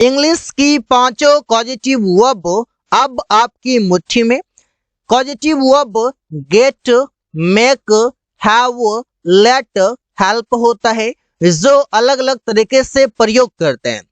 English की पांचों positive verb अब आपकी मुट्ठी में। Positive verb get, make, have, let, help होता है, जो अलग अलग तरीके से प्रयोग करते हैं।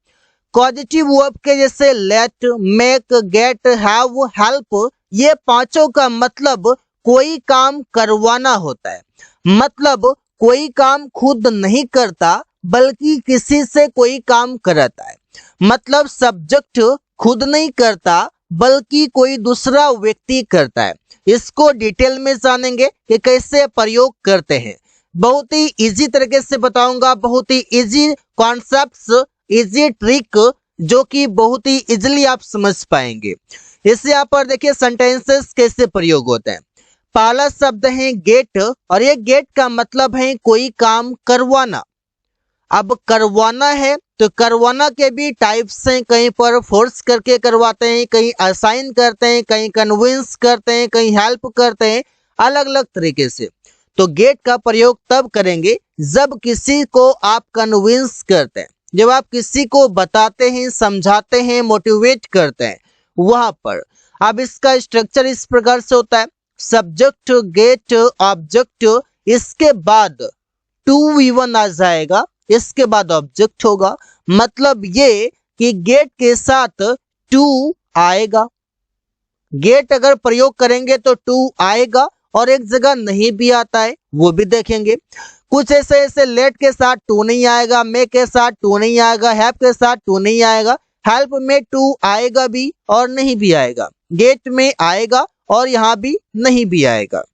पॉजिटिव वर्ब के जैसे let, make, get, have, help, ये पांचों का मतलब कोई काम करवाना होता है। मतलब कोई काम खुद नहीं करता बल्कि किसी से कोई काम कराता है। मतलब सब्जेक्ट खुद नहीं करता बल्कि कोई दूसरा व्यक्ति करता है। इसको डिटेल में जानेंगे कि कैसे प्रयोग करते हैं। बहुत ही इजी तरीके से बताऊंगा, बहुत ही इजी कॉन्सेप्ट्स, इजी ट्रिक जो कि बहुत ही इजीली आप समझ पाएंगे। इससे यहाँ पर देखिए सेंटेंसेस कैसे प्रयोग होते हैं। पहला शब्द है गेट, और ये गेट का मतलब है कोई काम करवाना। अब करवाना है तो करवाना के भी टाइप्स हैं, कहीं पर फोर्स करके करवाते हैं, कहीं असाइन करते हैं, कहीं कन्विंस करते हैं, कहीं हेल्प करते हैं, अलग अलग तरीके से। तो गेट का प्रयोग तब करेंगे जब किसी को आप कन्विंस करते हैं, जब आप किसी को बताते हैं, समझाते हैं, मोटिवेट करते हैं, वहां पर। अब इसका स्ट्रक्चर इस प्रकार से होता है, सब्जेक्ट, गेट, ऑब्जेक्ट, इसके बाद टू V1 आ जाएगा, इसके बाद ऑब्जेक्ट होगा। मतलब ये कि गेट के साथ टू आएगा। गेट अगर प्रयोग करेंगे तो टू आएगा, और एक जगह नहीं भी आता है वो भी देखेंगे। कुछ ऐसे ऐसे लेट के साथ टू नहीं आएगा, मे के साथ टू नहीं आएगा, हैव के साथ टू नहीं आएगा, हेल्प में टू आएगा भी और नहीं भी आएगा, गेट में आएगा और यहाँ भी नहीं भी आएगा।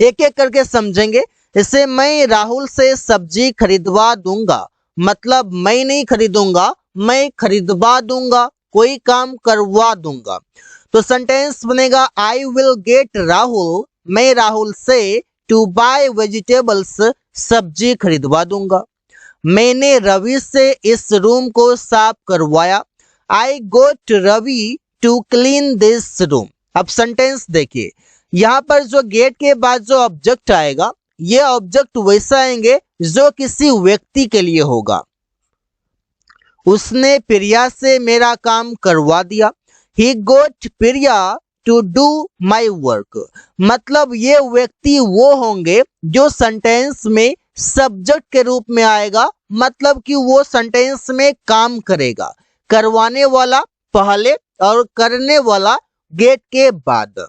एक एक करके समझेंगे। इसे मैं राहुल से सब्जी खरीदवा दूंगा, मतलब मैं नहीं खरीदूंगा, मैं खरीदवा दूंगा, कोई काम करवा दूंगा। तो सेंटेंस बनेगा आई विल गेट राहुल, मैं राहुल से टू बाय वेजिटेबल्स, सब्जी खरीदवा दूंगा। मैंने रवि से इस रूम को साफ करवाया, I got Ravi to clean this room. अब सेंटेंस देखिए, यहाँ पर जो गेट के बाद जो ऑब्जेक्ट आएगा, ये ऑब्जेक्ट वैसा आएंगे जो किसी व्यक्ति के लिए होगा। उसने प्रिया से मेरा काम करवा दिया, ही गोट प्रिया टू डू माई वर्क। मतलब ये व्यक्ति वो होंगे जो सेंटेंस में सब्जेक्ट के रूप में आएगा, मतलब कि वो सेंटेंस में काम करेगा, करवाने वाला पहले और करने वाला गेट के बाद।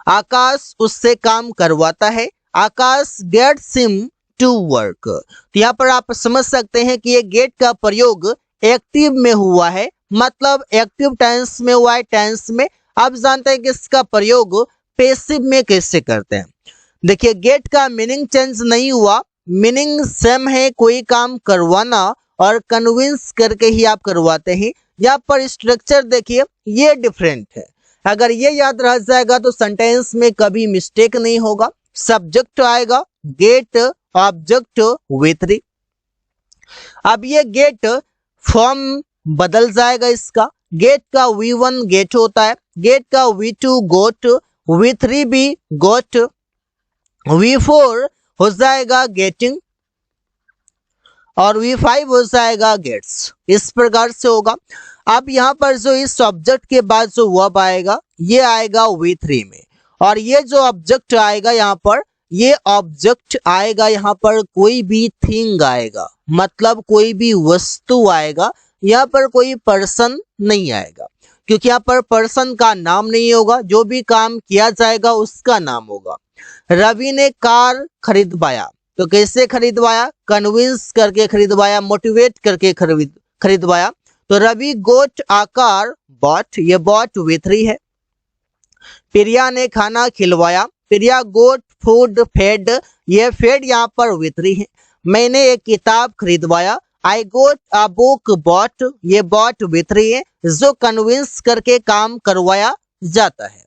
आकाश उससे काम करवाता है, आकाश गेट्स हिम टू वर्क। तो यहाँ पर आप समझ सकते हैं कि ये गेट का प्रयोग एक्टिव में हुआ है, मतलब एक्टिव टेंस में हुआ है, टेंस में। आप जानते हैं कि इसका प्रयोग पैसिव में कैसे करते हैं। देखिए गेट का मीनिंग चेंज नहीं हुआ, मीनिंग सेम है, कोई काम करवाना और कन्विंस करके ही आप करवाते हैं। यहाँ पर स्ट्रक्चर देखिए ये डिफरेंट है। अगर ये याद रह जाएगा तो सेंटेंस में कभी मिस्टेक नहीं होगा। सब्जेक्ट आएगा गेट, ऑब्जेक्ट V3। अब ये गेट फॉर्म बदल जाएगा इसका। गेट का V1 गेट होता है, गेट का V2 गोट, V3 भी गोट, V4 हो जाएगा गेटिंग और V5 हो जाएगा गेट्स। इस प्रकार से होगा। अब यहाँ पर जो इस ऑब्जेक्ट के बाद जो वर्ब आएगा ये आएगा V3 में, और ये जो ऑब्जेक्ट आएगा यहाँ पर, ये ऑब्जेक्ट आएगा यहाँ पर कोई भी थिंग आएगा, मतलब कोई भी वस्तु आएगा। यहाँ पर कोई पर्सन नहीं आएगा, क्योंकि यहाँ पर पर्सन का नाम नहीं होगा, जो भी काम किया जाएगा उसका नाम होगा। रवि ने कार खरीदवाया, तो कैसे खरीदवाया? कन्विंस करके खरीदवाया, मोटिवेट करके खरीदवाया। तो रवि गोट आ कार बॉट, ये बॉट V3 है। प्रिया ने खाना खिलवाया, प्रिया गोट फूड फेड, ये फेड यहाँ पर V3 है। मैंने एक किताब खरीदवाया, आई गोट अ बुक बॉट, ये बॉट V3 है, जो कन्विंस करके काम करवाया जाता है।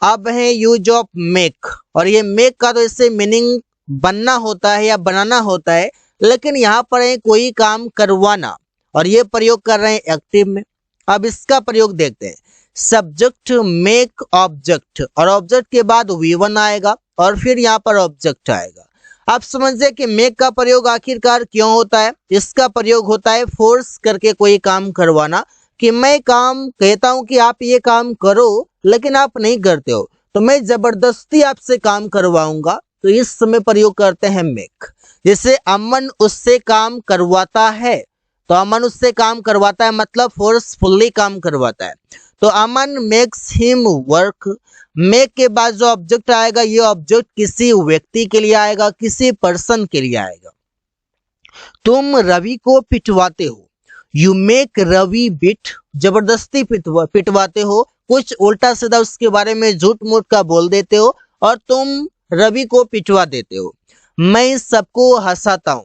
अब है यूज ऑफ मेक, और ये मेक का तो इससे मीनिंग बनना होता है या बनाना होता है, लेकिन यहाँ पर है कोई काम करवाना, और ये प्रयोग कर रहे हैं एक्टिव में। अब इसका प्रयोग देखते हैं। सब्जेक्ट मेक ऑब्जेक्ट, और ऑब्जेक्ट के बाद V1 आएगा और फिर यहाँ पर ऑब्जेक्ट आएगा। आप समझे कि मेक का प्रयोग आखिरकार क्यों होता है। इसका प्रयोग होता है फोर्स करके कोई काम करवाना, कि मैं काम कहता हूं कि आप ये काम करो लेकिन आप नहीं करते हो, तो मैं जबरदस्ती आपसे काम करवाऊंगा, तो इस समय प्रयोग करते हैं मेक। जैसे अमन उससे काम करवाता है, तो अमन उससे काम करवाता है मतलब फोर्सफुली काम करवाता है, तो अमन मेक्स हिम वर्क। मेक के बाद जो ऑब्जेक्ट आएगा, ये ऑब्जेक्ट किसी व्यक्ति के लिए आएगा, किसी पर्सन के लिए आएगा। तुम रवि को पिटवाते हो, यू मेक रवि बिट, जबरदस्ती पिटवाते हो, कुछ उल्टा सीधा उसके बारे में झूठ मूठ का बोल देते हो और तुम रवि को पिटवा देते हो। मैं सबको हंसाता हूं,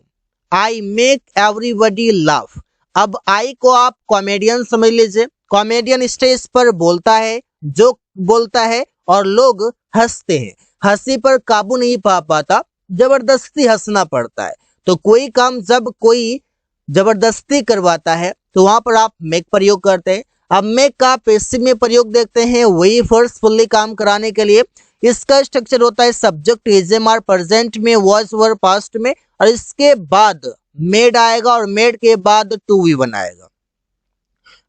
आई मेक एवरीबडी लाफ। अब आई को आप कॉमेडियन समझ लीजिए। कॉमेडियन स्टेज पर बोलता है, जोक बोलता है और लोग हंसते हैं, हंसी पर काबू नहीं पा पाता, जबरदस्ती हंसना पड़ता है। तो कोई काम जब कोई जबरदस्ती करवाता है तो वहां पर आप मेक प्रयोग करते हैं। अब मेक का पैसिव में प्रयोग देखते हैं, वही फोर्सफुली काम कराने के लिए। इसका स्ट्रक्चर होता है subject is am are present में, वॉज वर पास्ट में, और इसके बाद मेड आएगा और मेड के बाद टू वी वन आएगा।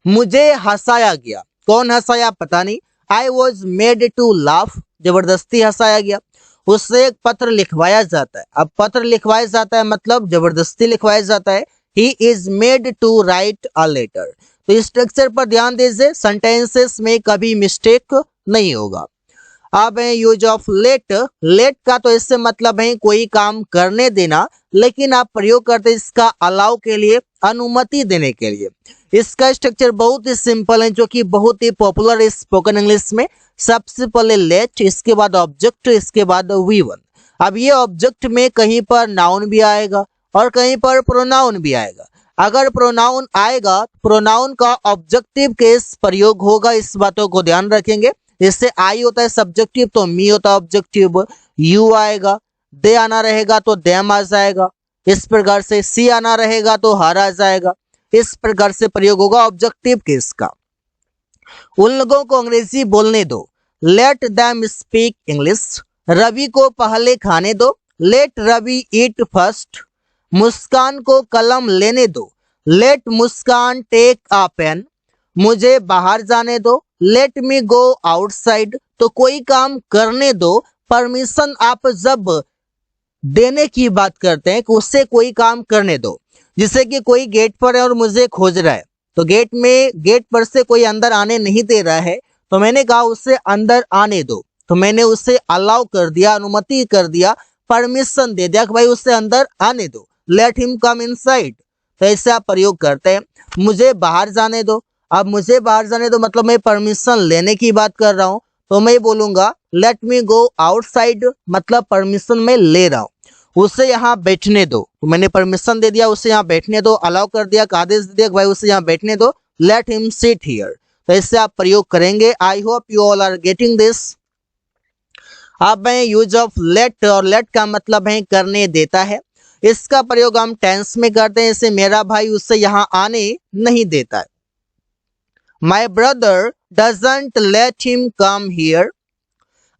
मुझे हंसाया गया, कौन हंसाया पता नहीं, I was made to laugh, जबरदस्ती हंसाया गया। उससे एक पत्र लिखवाया जाता है, अब पत्र लिखवाया जाता है मतलब जबरदस्ती लिखवाया जाता है। He is made to write a letter. तो स्ट्रक्चर पर ध्यान दीजिए, सेंटेंसेस में कभी मिस्टेक नहीं होगा। अब है यूज ऑफ लेट। लेट का तो इससे मतलब है कोई काम करने देना, लेकिन आप प्रयोग करते हैं इसका अलाउ के लिए, अनुमति देने के लिए। इसका स्ट्रक्चर बहुत ही सिंपल है, जो कि बहुत ही पॉपुलर है स्पोकन इंग्लिश में। सबसे पहले लेट, इसके बाद ऑब्जेक्ट, इसके बाद वी वन। अब ये ऑब्जेक्ट में कहीं पर नाउन भी आएगा और कहीं पर प्रोनाउन भी आएगा। अगर प्रोनाउन आएगा, प्रोनाउन का ऑब्जेक्टिव केस प्रयोग होगा, इस बातों को ध्यान रखेंगे। जैसे आई होता है सब्जेक्टिव तो मी होता है ऑब्जेक्टिव, यू आएगा, दे आना रहेगा तो देम आ जाएगा, इस प्रकार से सी आना रहेगा तो हर आ जाएगा। इस प्रकार से प्रयोग होगा ऑब्जेक्टिव केस का। उन लोगों को अंग्रेजी बोलने दो, let them speak English. Ravi को पहले खाने दो, let Ravi eat first. Muskan को कलम लेने दो, let Muskan take a pen. मुझे बाहर जाने दो, लेट मी गो आउटसाइड। तो कोई काम करने दो, परमिशन आप जब देने की बात करते हैं कि उससे कोई काम करने दो। जैसे कि कोई गेट पर है और मुझे खोज रहा है, तो गेट पर से कोई अंदर आने नहीं दे रहा है, तो मैंने कहा उससे अंदर आने दो, तो मैंने उसे अलाउ कर दिया, अनुमति कर दिया, परमिशन दे दिया कि भाई उससे अंदर आने दो, लेट हिम कम इनसाइड। तो ऐसे आप प्रयोग करते हैं। मुझे बाहर जाने दो, अब मुझे बाहर जाने दो मतलब मैं परमिशन लेने की बात कर रहा हूं, तो मैं बोलूंगा लेट मी गो आउटसाइड, मतलब परमिशन मैं ले रहा हूं। उसे यहाँ बैठने दो, तो मैंने परमिशन दे दिया, उसे यहाँ बैठने दो, अलाउ कर दिया, आदेश दे दिया भाई उसे यहाँ बैठने दो, लेट हिम सिट हियर। तो इससे आप प्रयोग करेंगे। I hope you all are getting this. अब है यूज ऑफ लेट, और लेट का मतलब है करने देता है। इसका प्रयोग हम टेंस में करते हैं, जैसे मेरा भाई उससे यहाँ आने नहीं देता है। My brother doesn't let him come here.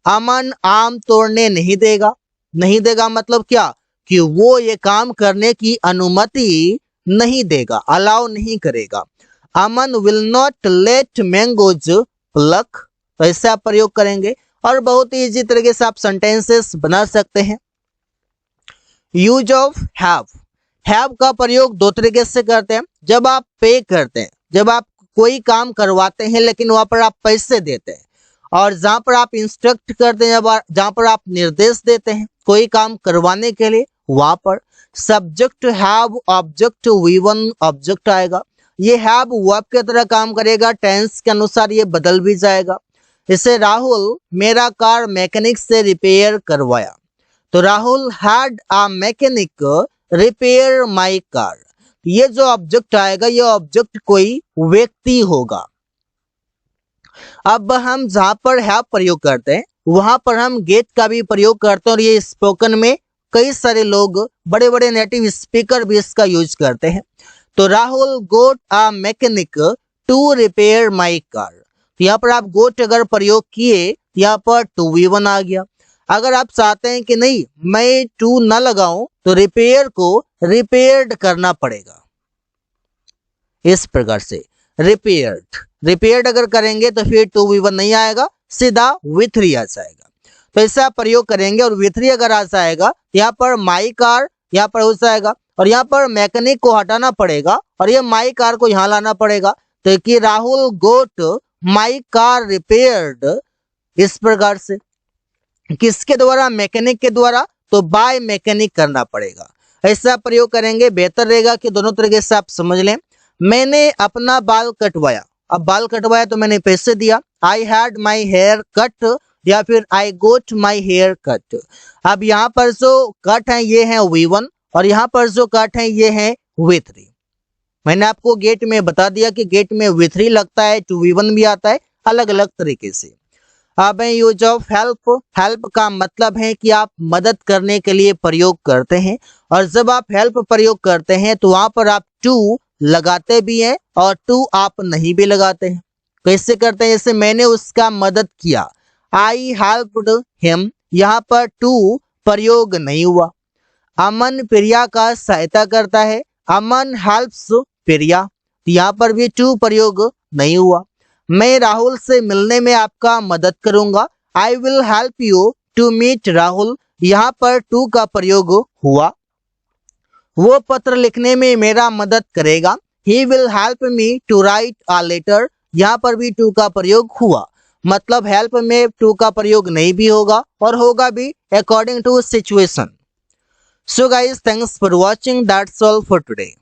Aman आम तोड़ने नहीं देगा, नहीं देगा मतलब क्या, कि वो ये काम करने की अनुमति नहीं देगा, अलाउ नहीं करेगा। Aman will not let mangoes pluck. तो ऐसे आप प्रयोग करेंगे और बहुत ही इजी तरीके से आप सेंटेंसेस बना सकते हैं। Use of have. हैव का प्रयोग दो तरीके से करते हैं। जब आप पे करते हैं, जब आप कोई काम करवाते हैं लेकिन वहां पर आप पैसे देते हैं, और जहां पर आप इंस्ट्रक्ट करते हैं, जहां पर आप निर्देश देते हैं कोई काम करवाने के लिए, वहां पर subject have, object V one object आएगा। ये हैव वर्ब की तरह काम करेगा, टेंस के अनुसार ये बदल भी जाएगा। जैसे राहुल मेरा कार मैकेनिक से रिपेयर करवाया, तो Rahul had a mechanic repair my car. ये जो ऑब्जेक्ट आएगा, ये ऑब्जेक्ट कोई व्यक्ति होगा। अब हम जहां पर हैव प्रयोग करते हैं वहां पर हम गेट का भी प्रयोग करते हैं, और ये स्पोकन में कई सारे लोग, बड़े बड़े नेटिव स्पीकर भी इसका यूज करते हैं। तो Rahul got a mechanic to repair my car. तो यहाँ पर आप गोट अगर प्रयोग किए, यहाँ पर टू वी वन आ गया। अगर आप चाहते हैं कि नहीं मैं टू न लगाऊं तो रिपेयर को रिपेयर्ड करना पड़ेगा। इस प्रकार से रिपेयर्ड अगर करेंगे तो फिर 2v1 नहीं आएगा, सीधा v3 आ जाएगा। तो ऐसा प्रयोग करेंगे और v3 अगर आ जाएगा यहाँ पर माई कार यहाँ पर हो जाएगा और यहाँ पर मैकेनिक को हटाना पड़ेगा और ये माई कार को यहाँ लाना पड़ेगा। तो कि राहुल गोट माई कार रिपेयर्ड, इस प्रकार से किसके द्वारा, मैकेनिक के द्वारा, तो बाय मैकेनिक करना पड़ेगा। ऐसा प्रयोग करेंगे बेहतर रहेगा कि दोनों तरीके से आप समझ लें। मैंने अपना बाल कटवाया, अब बाल कटवाया तो मैंने पैसे दिया, I had my hair cut या फिर आई गोट माई हेयर कट। अब यहाँ पर जो कट है ये है v1 और यहाँ पर जो कट है ये है v3। मैंने आपको गेट में बता दिया कि गेट में v3 लगता है, 2v1 भी आता है, अलग अलग तरीके से। अब यूज ऑफ हेल्प का मतलब है कि आप मदद करने के लिए प्रयोग करते हैं और जब आप हेल्प प्रयोग करते हैं तो वहां पर आप टू लगाते भी हैं और टू आप नहीं भी लगाते हैं। कैसे करते हैं, जैसे मैंने उसका मदद किया, आई हेल्प्ड हिम, यहाँ पर टू प्रयोग नहीं हुआ। अमन प्रिया का सहायता करता है, अमन हेल्प्स प्रिया, यहाँ पर भी टू प्रयोग नहीं हुआ। मैं राहुल से मिलने में आपका मदद करूंगा, I will help you to meet Rahul, यहाँ पर टू का प्रयोग हुआ। वो पत्र लिखने में मेरा मदद करेगा, he will help me to write a letter, यहाँ पर भी टू का प्रयोग हुआ। मतलब हेल्प में टू का प्रयोग नहीं भी होगा और होगा भी according to situation. So guys, thanks for watching, that's all for today.